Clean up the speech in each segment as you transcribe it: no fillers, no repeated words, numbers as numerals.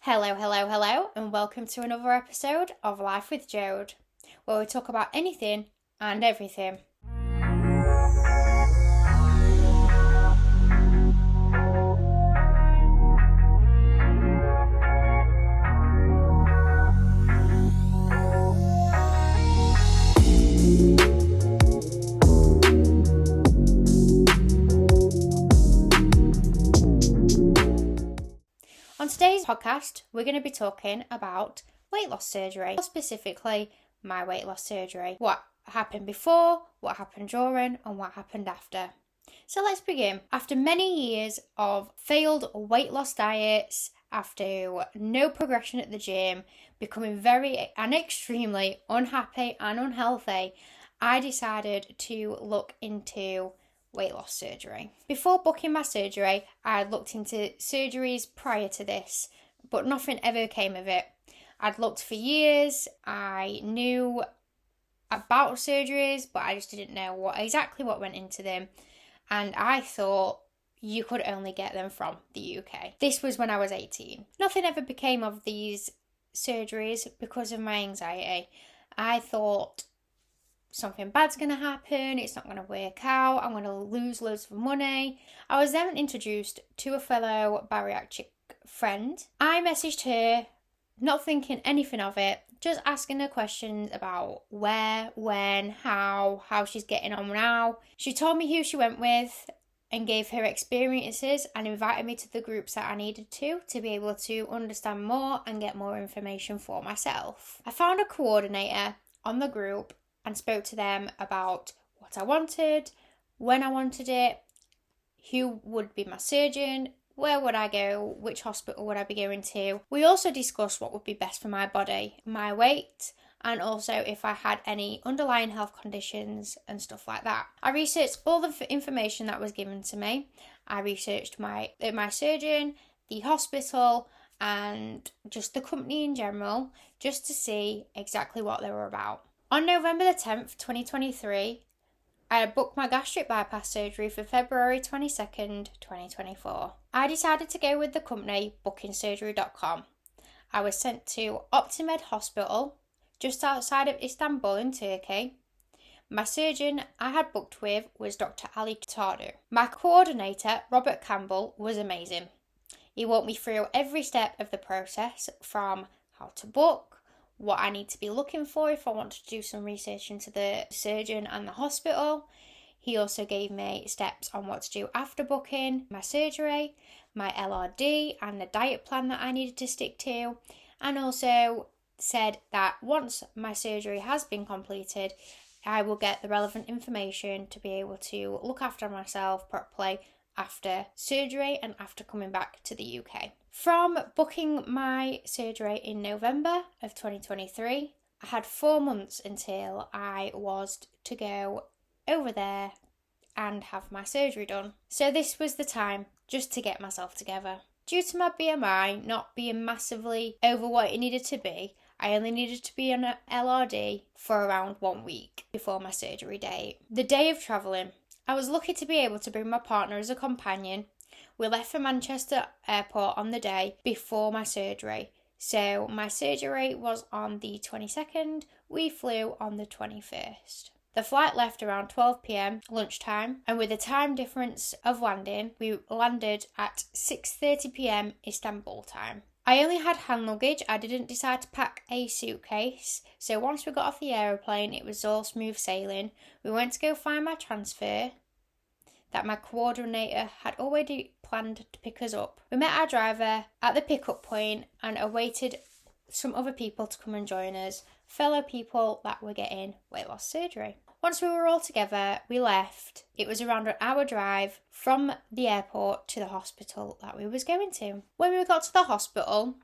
Hello, hello, hello, and welcome to another episode of Life with Jode, where we talk about anything and everything. On today's podcast, we're going to be talking about weight loss surgery, specifically my weight loss surgery. What happened before, what happened during, and what happened after. So let's begin. After many years of failed weight loss diets, after no progression at the gym, becoming very and extremely unhappy and unhealthy, I decided to look into weight loss surgery. Before booking my surgery, I looked into surgeries prior to this, but nothing ever came of it. I'd looked for years, I knew about surgeries, but I just didn't know exactly what went into them, and I thought you could only get them from the UK. This was when I was 18. Nothing ever became of these surgeries because of my anxiety. I thought something bad's going to happen, it's not going to work out, I'm going to lose loads of money. I was then introduced to a fellow bariatric friend. I messaged her, not thinking anything of it, just asking her questions about where, when, how she's getting on now. She told me who she went with and gave her experiences and invited me to the groups that I needed to be able to understand more and get more information for myself. I found a coordinator on the group and spoke to them about what I wanted, when I wanted it, who would be my surgeon, where would I go, which hospital would I be going to. We also discussed what would be best for my body, my weight, and also if I had any underlying health conditions and stuff like that. I researched all the information that was given to me. I researched my surgeon, the hospital, and just the company in general, just to see exactly what they were about. On November the 10th, 2023, I booked my gastric bypass surgery for February 22nd, 2024. I decided to go with the company bookingsurgery.com. I was sent to Optimed Hospital, just outside of Istanbul in Turkey. My surgeon I had booked with was Dr. Ali Kurtardu. My coordinator, Robert Campbell, was amazing. He walked me through every step of the process, from how to book, what I need to be looking for if I want to do some research into the surgeon and the hospital. He also gave me steps on what to do after booking my surgery, my LRD and the diet plan that I needed to stick to, and also said that once my surgery has been completed, I will get the relevant information to be able to look after myself properly after surgery and after coming back to the UK. From booking my surgery in November of 2023, I had 4 months until I was to go over there and have my surgery done. So this was the time just to get myself together. Due to my BMI not being massively over what it needed to be, I only needed to be on an LRD for around 1 week before my surgery date. The day of travelling, I was lucky to be able to bring my partner as a companion. We left for Manchester Airport on the day before my surgery. So my surgery was on the 22nd, we flew on the 21st. The flight left around 12 p.m, lunchtime, and with a time difference of landing, we landed at 6:30 p.m. Istanbul time. I only had hand luggage. I didn't decide to pack a suitcase. So once we got off the aeroplane, it was all smooth sailing. We went to go find my transfer that my coordinator had already planned to pick us up. We met our driver at the pickup point and awaited some other people to come and join us, fellow people that were getting weight loss surgery. Once we were all together, we left. It was around an hour drive from the airport to the hospital that we was going to. When we got to the hospital,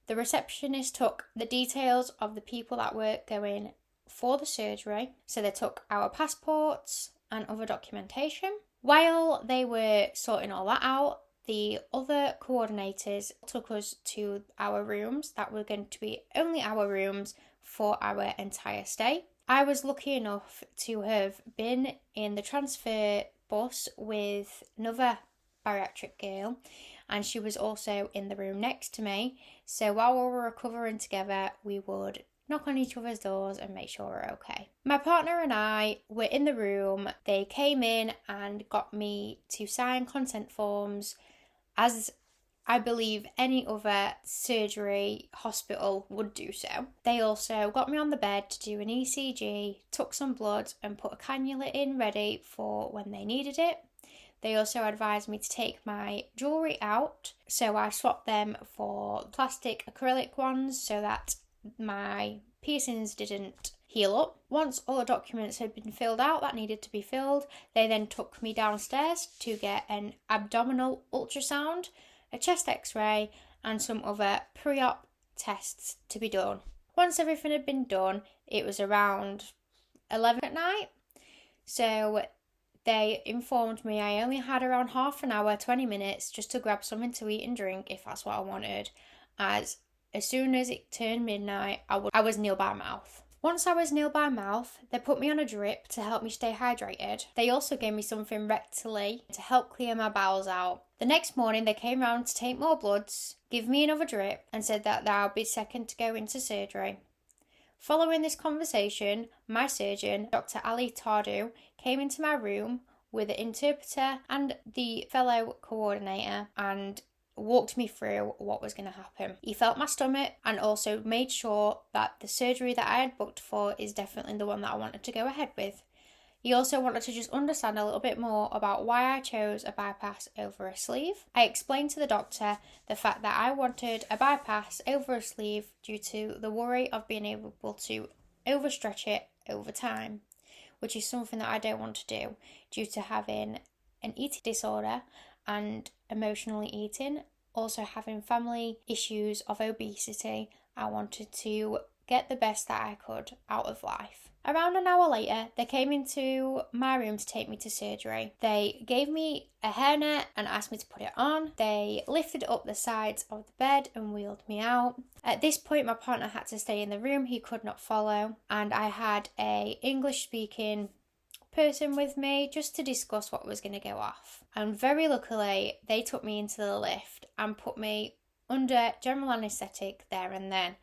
the receptionist took the details of the people that were going for the surgery. So they took our passports and other documentation. While they were sorting all that out, the other coordinators took us to our rooms that were going to be only our rooms for our entire stay. I was lucky enough to have been in the transfer bus with another bariatric girl, and she was also in the room next to me. So while we were recovering together, we would knock on each other's doors and make sure we're okay. My partner and I were in the room. They came in and got me to sign consent forms, as I believe any other surgery hospital would do so. They also got me on the bed to do an ECG, took some blood and put a cannula in ready for when they needed it. They also advised me to take my jewellery out, so I swapped them for plastic acrylic ones so that my piercings didn't heal up. Once all the documents had been filled out that needed to be filled, they then took me downstairs to get an abdominal ultrasound, a chest x-ray and some other pre-op tests to be done. Once everything had been done, it was around 11 at night, so they informed me I only had around half an hour, 20 minutes just to grab something to eat and drink if that's what I wanted, as soon as it turned midnight, I was nil by mouth. Once I was nil by mouth, they put me on a drip to help me stay hydrated. They also gave me something rectally to help clear my bowels out. The next morning, they came round to take more bloods, give me another drip, and said that I'll be second to go into surgery. Following this conversation, my surgeon, Dr. Ali Tardu, came into my room with an interpreter and the fellow coordinator and walked me through what was going to happen. He felt my stomach and also made sure that the surgery that I had booked for is definitely the one that I wanted to go ahead with. He also wanted to just understand a little bit more about why I chose a bypass over a sleeve. I explained to the doctor the fact that I wanted a bypass over a sleeve due to the worry of being able to overstretch it over time, which is something that I don't want to do due to having an eating disorder and emotionally eating, also having family issues of obesity. I wanted to get the best that I could out of life. Around an hour later, they came into my room to take me to surgery. They gave me a hairnet and asked me to put it on. They lifted up the sides of the bed and wheeled me out. At this point, my partner had to stay in the room. He could not follow. And I had a English-speaking person with me just to discuss what was going to go off. And very luckily, they took me into the lift and put me under general anaesthetic there and then.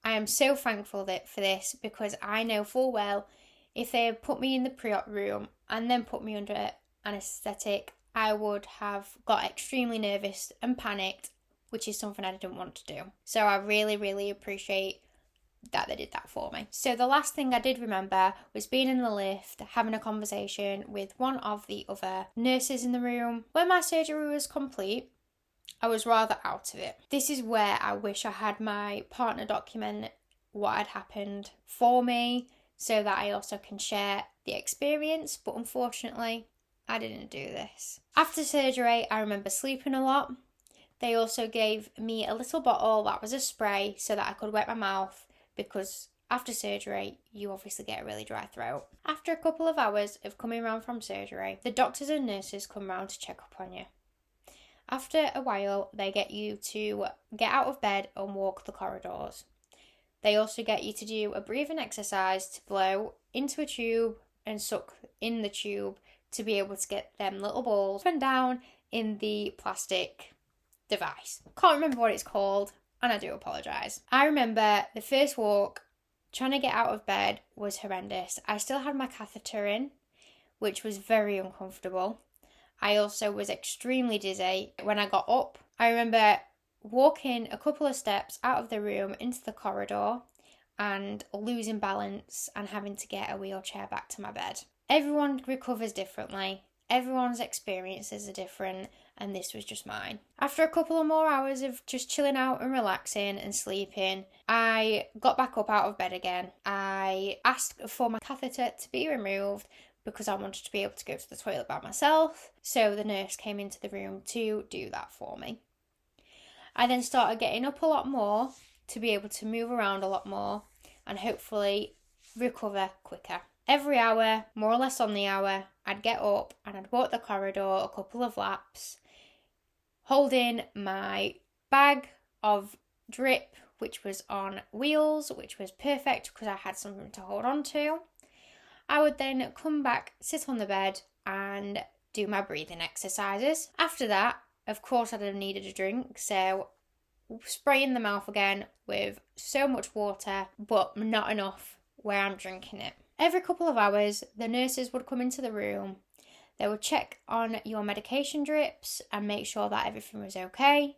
I am so thankful for this, because I know full well if they had put me in the pre-op room and then put me under anaesthetic, I would have got extremely nervous and panicked, which is something I didn't want to do. So I really, really appreciate that they did that for me. So the last thing I did remember was being in the lift, having a conversation with one of the other nurses in the room. When my surgery was complete, I was rather out of it. This is where I wish I had my partner document what had happened for me so that I also can share the experience, but unfortunately, I didn't do this. After surgery, I remember sleeping a lot. They also gave me a little bottle that was a spray so that I could wet my mouth, because after surgery, you obviously get a really dry throat. After a couple of hours of coming around from surgery, the doctors and nurses come round to check up on you. After a while, they get you to get out of bed and walk the corridors. They also get you to do a breathing exercise to blow into a tube and suck in the tube to be able to get them little balls up and down in the plastic device. Can't remember what it's called, and I do apologise. I remember the first walk, trying to get out of bed was horrendous. I still had my catheter in, which was very uncomfortable. I also was extremely dizzy when I got up. I remember walking a couple of steps out of the room into the corridor and losing balance and having to get a wheelchair back to my bed. Everyone recovers differently. Everyone's experiences are different, and this was just mine. After a couple of more hours of just chilling out and relaxing and sleeping, I got back up out of bed again. I asked for my catheter to be removed because I wanted to be able to go to the toilet by myself, so the nurse came into the room to do that for me. I then started getting up a lot more to be able to move around a lot more and hopefully recover quicker. Every hour, more or less on the hour, I'd get up and I'd walk the corridor a couple of laps, holding my bag of drip, which was on wheels, which was perfect because I had something to hold on to. I would then come back, sit on the bed and do my breathing exercises. After that, of course I'd have needed a drink, so spraying the mouth again with so much water, but not enough where I'm drinking it. Every couple of hours, the nurses would come into the room. They would check on your medication drips and make sure that everything was okay.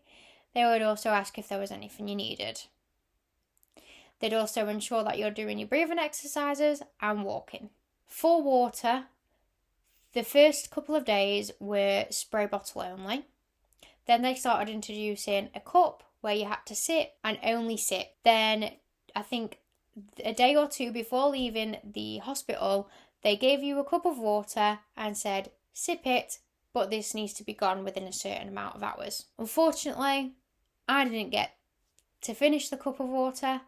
They would also ask if there was anything you needed. They'd also ensure that you're doing your breathing exercises and walking. For water, the first couple of days were spray bottle only. Then they started introducing a cup where you had to sip and only sip. Then I think a day or two before leaving the hospital, they gave you a cup of water and said, sip it, but this needs to be gone within a certain amount of hours. Unfortunately, I didn't get to finish the cup of water,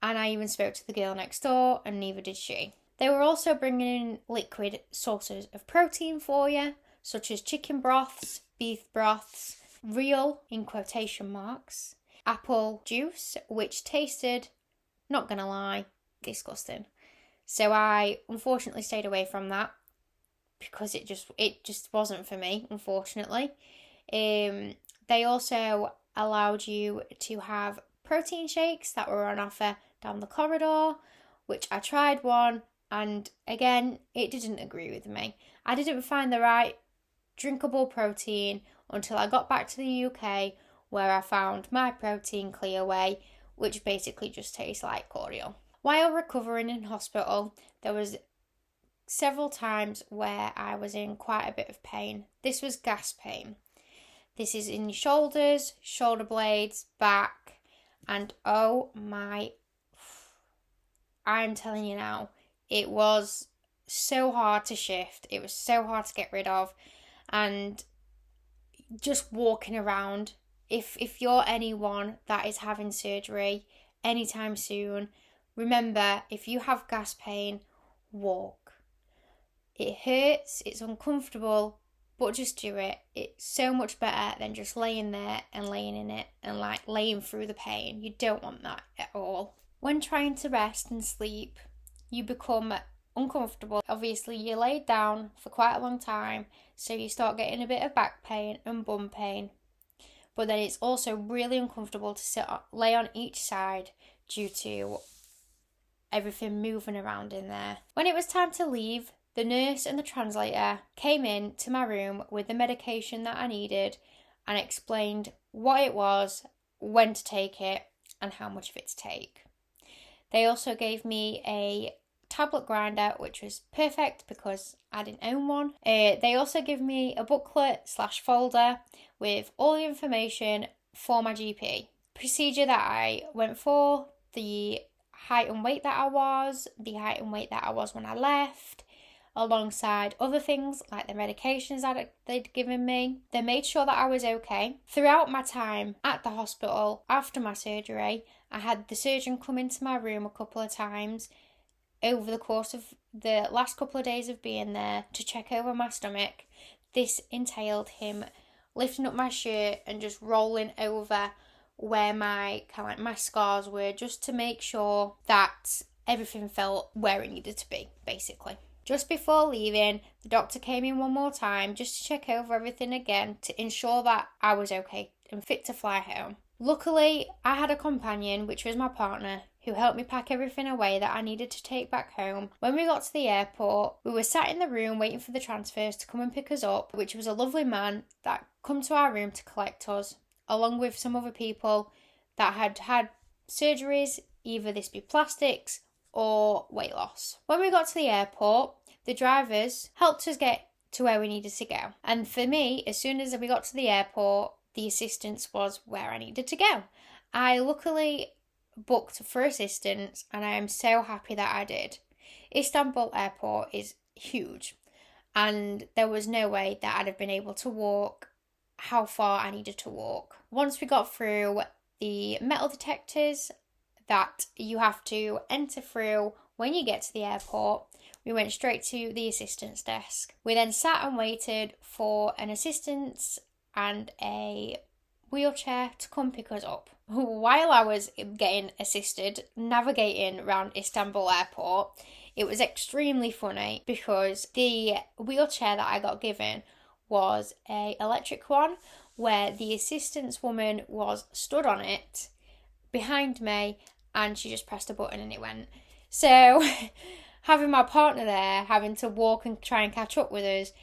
and I even spoke to the girl next door, and neither did she. They were also bringing in liquid sources of protein for you, such as chicken broths, beef broths, real, in quotation marks, apple juice, which tasted, not gonna lie, disgusting. So I unfortunately stayed away from that because it just wasn't for me, unfortunately. They also allowed you to have protein shakes that were on offer down the corridor, which I tried one, and again, it didn't agree with me. I didn't find the right drinkable protein until I got back to the UK, where I found my protein clear whey, which basically just tastes like cordial. While recovering in hospital, there was several times where I was in quite a bit of pain. This was gas pain. This is in your shoulders, shoulder blades, back, and oh my, I'm telling you now, it was so hard to shift. It was so hard to get rid of, and just walking around. If you're anyone that is having surgery anytime soon, remember, if you have gas pain, walk. It hurts, it's uncomfortable, but just do it. It's so much better than just laying there and laying in it and like laying through the pain. You don't want that at all. When trying to rest and sleep, you become uncomfortable. Obviously, you're laid down for quite a long time, so you start getting a bit of back pain and bum pain. But then it's also really uncomfortable to lay on each side due to everything moving around in there. When it was time to leave, the nurse and the translator came in to my room with the medication that I needed and explained what it was, when to take it, and how much of it to take. They also gave me a tablet grinder, which was perfect because I didn't own one. They also gave me a booklet/folder with all the information for my GP. Procedure that I went for, the height and weight that I was, the height and weight that I was when I left, alongside other things like the medications that they'd given me. They made sure that I was okay. Throughout my time at the hospital, after my surgery, I had the surgeon come into my room a couple of times over the course of the last couple of days of being there to check over my stomach. This entailed him lifting up my shirt and just rolling over where my scars were, just to make sure that everything felt where it needed to be, basically. Just before leaving, the doctor came in one more time just to check over everything again to ensure that I was okay and fit to fly home. Luckily, I had a companion, which was my partner, who helped me pack everything away that I needed to take back home. When we got to the airport, we were sat in the room waiting for the transfers to come and pick us up, which was a lovely man that come to our room to collect us, along with some other people that had had surgeries, either this be plastics or weight loss. When we got to the airport, the drivers helped us get to where we needed to go. And for me, as soon as we got to the airport, the assistance was where I needed to go. I luckily booked for assistance, and I am so happy that I did. Istanbul airport is huge, and there was no way that I'd have been able to walk how far I needed to walk. Once we got through the metal detectors that you have to enter through when you get to the airport, we went straight to the assistance desk. We then sat and waited for an assistance and a wheelchair to come pick us up. While I was getting assisted navigating around Istanbul airport, it was extremely funny because the wheelchair that I got given was an electric one, where the assistance woman was stood on it behind me and she just pressed a button and it went. So having my partner there, having to walk and try and catch up with us,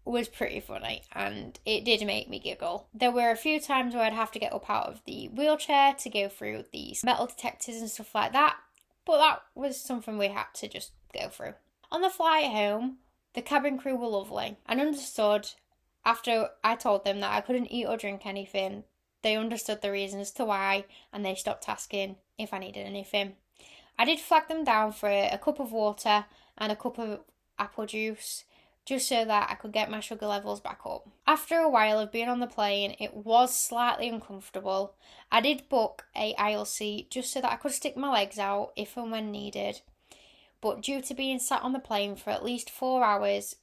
was pretty funny, and it did make me giggle. There were a few times where I'd have to get up out of the wheelchair to go through these metal detectors and stuff like that, but that was something we had to just go through. On the flight home, the cabin crew were lovely and understood. After I told them that I couldn't eat or drink anything, they understood the reason as to why, and they stopped asking if I needed anything. I did flag them down for a cup of water and a cup of apple juice, just so that I could get my sugar levels back up. After a while of being on the plane, it was slightly uncomfortable. I did book a aisle seat just so that I could stick my legs out if and when needed. But due to being sat on the plane for at least 4 hours,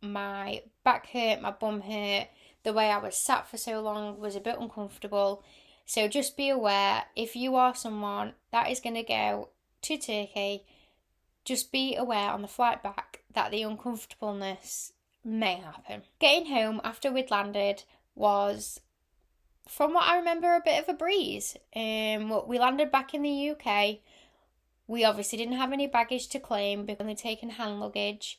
my back hurt, my bum hurt, the way I was sat for so long was a bit uncomfortable. So just be aware, if you are someone that is going to go to Turkey, just be aware on the flight back that the uncomfortableness may happen. Getting home after we'd landed was, from what I remember, a bit of a breeze. We landed back in the UK. We obviously didn't have any baggage to claim because we'd only taken hand luggage.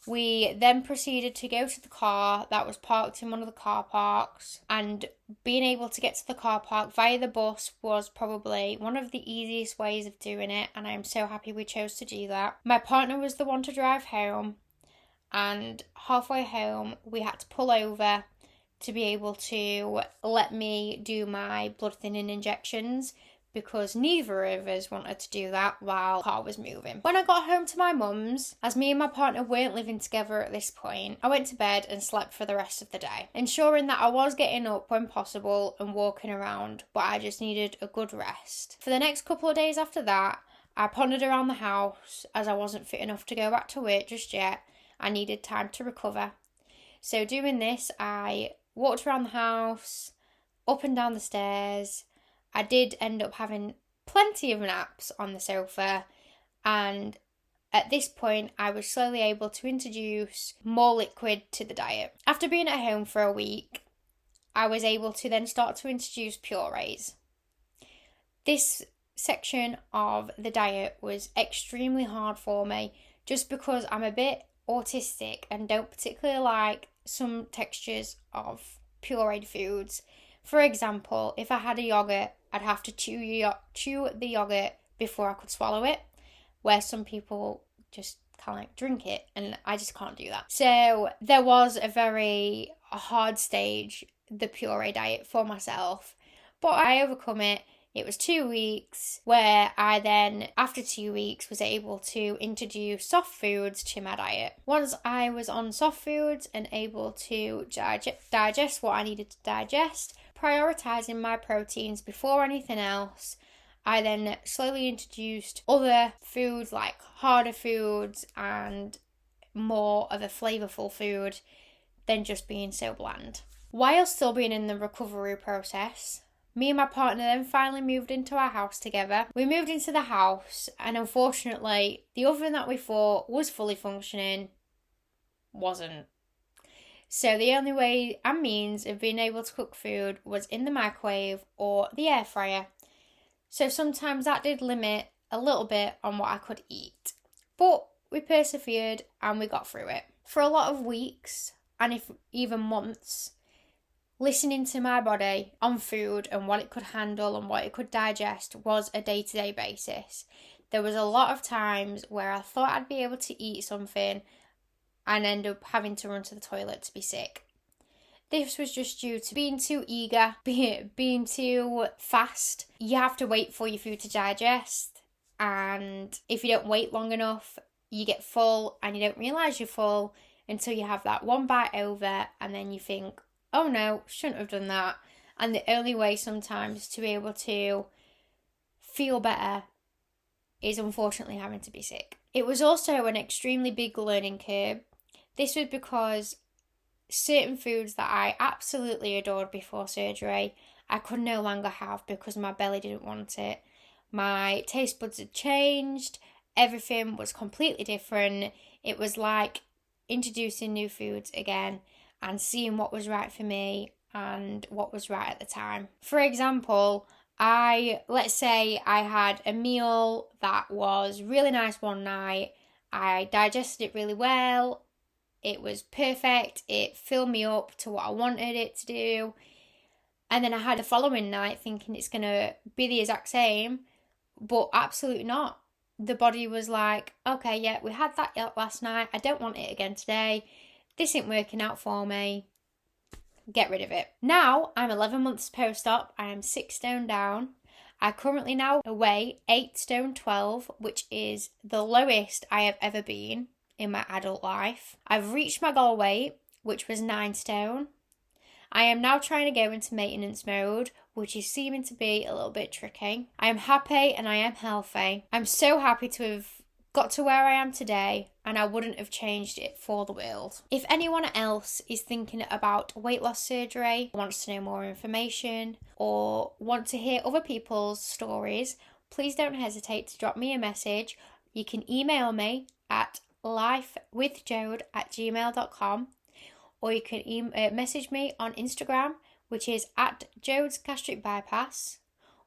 We then proceeded to go to the car that was parked in one of the car parks, and being able to get to the car park via the bus was probably one of the easiest ways of doing it, and I am so happy we chose to do that. My partner was the one to drive home, and halfway home we had to pull over to be able to let me do my blood thinning injections, because neither of us wanted to do that while the car was moving. When I got home to my mum's, as me and my partner weren't living together at this point, I went to bed and slept for the rest of the day, ensuring that I was getting up when possible and walking around, but I just needed a good rest. For the next couple of days after that, I pondered around the house, as I wasn't fit enough to go back to work just yet. I needed time to recover. So doing this, I walked around the house, up and down the stairs. I did end up having plenty of naps on the sofa, and at this point I was slowly able to introduce more liquid to the diet. After being at home for a week, I was able to then start to introduce purees. This section of the diet was extremely hard for me, just because I'm a bit autistic and don't particularly like some textures of pureed foods. For example, if I had a yogurt, I'd have to chew the yogurt before I could swallow it, where some people just kind of like drink it, and I just can't do that. So there was a very hard stage, the puree diet for myself, but I overcome it. It was 2 weeks where I then, after 2 weeks, was able to introduce soft foods to my diet. Once I was on soft foods and able to digest what I needed to digest, prioritising my proteins before anything else, I then slowly introduced other foods like harder foods and more of a flavourful food than just being so bland. While still being in the recovery process, me and my partner then finally moved into our house together. We moved into the house, and unfortunately the oven that we thought was fully functioning wasn't. So the only way and means of being able to cook food was in the microwave or the air fryer. So sometimes that did limit a little bit on what I could eat. But we persevered and we got through it. For a lot of weeks, and if even months, listening to my body on food and what it could handle and what it could digest was a day-to-day basis. There was a lot of times where I thought I'd be able to eat something and end up having to run to the toilet to be sick. This was just due to being too eager, being too fast. You have to wait for your food to digest, and if you don't wait long enough, you get full and you don't realise you're full until you have that one bite over, and then you think, oh no, shouldn't have done that. And the only way sometimes to be able to feel better is unfortunately having to be sick. It was also an extremely big learning curve. This was because certain foods that I absolutely adored before surgery, I could no longer have because my belly didn't want it. My taste buds had changed. Everything was completely different. It was like introducing new foods again and seeing what was right for me and what was right at the time. For example, let's say I had a meal that was really nice one night. I digested it really well. It was perfect. It filled me up to what I wanted it to do. And then I had the following night thinking it's going to be the exact same, but absolutely not. The body was like, okay, yeah, we had that last night. I don't want it again today. This isn't working out for me. Get rid of it. Now I'm 11 months post-op. I am 6 stone down. I currently now weigh 8 stone 12, which is the lowest I have ever been in my adult life. I've reached my goal weight, which was 9 stone. I am now trying to go into maintenance mode, which is seeming to be a little bit tricky. I am happy and I am healthy. I'm so happy to have got to where I am today, and I wouldn't have changed it for the world. If anyone else is thinking about weight loss surgery, wants to know more information, or want to hear other people's stories, please don't hesitate to drop me a message. You can email me at lifewithjode@gmail.com, or you can message me on Instagram, which is at Jode's Gastric Bypass,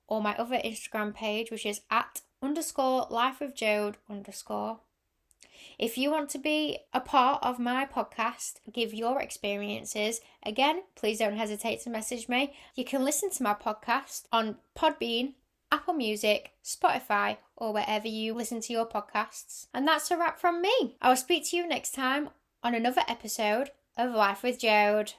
or my other Instagram page, which is @_lifewithjode_. If you want to be a part of my podcast, give your experiences, again, please don't hesitate to message me. You can listen to my podcast on Podbean, Apple Music, Spotify, or wherever you listen to your podcasts. And that's a wrap from me. I will speak to you next time on another episode of Life with Jode.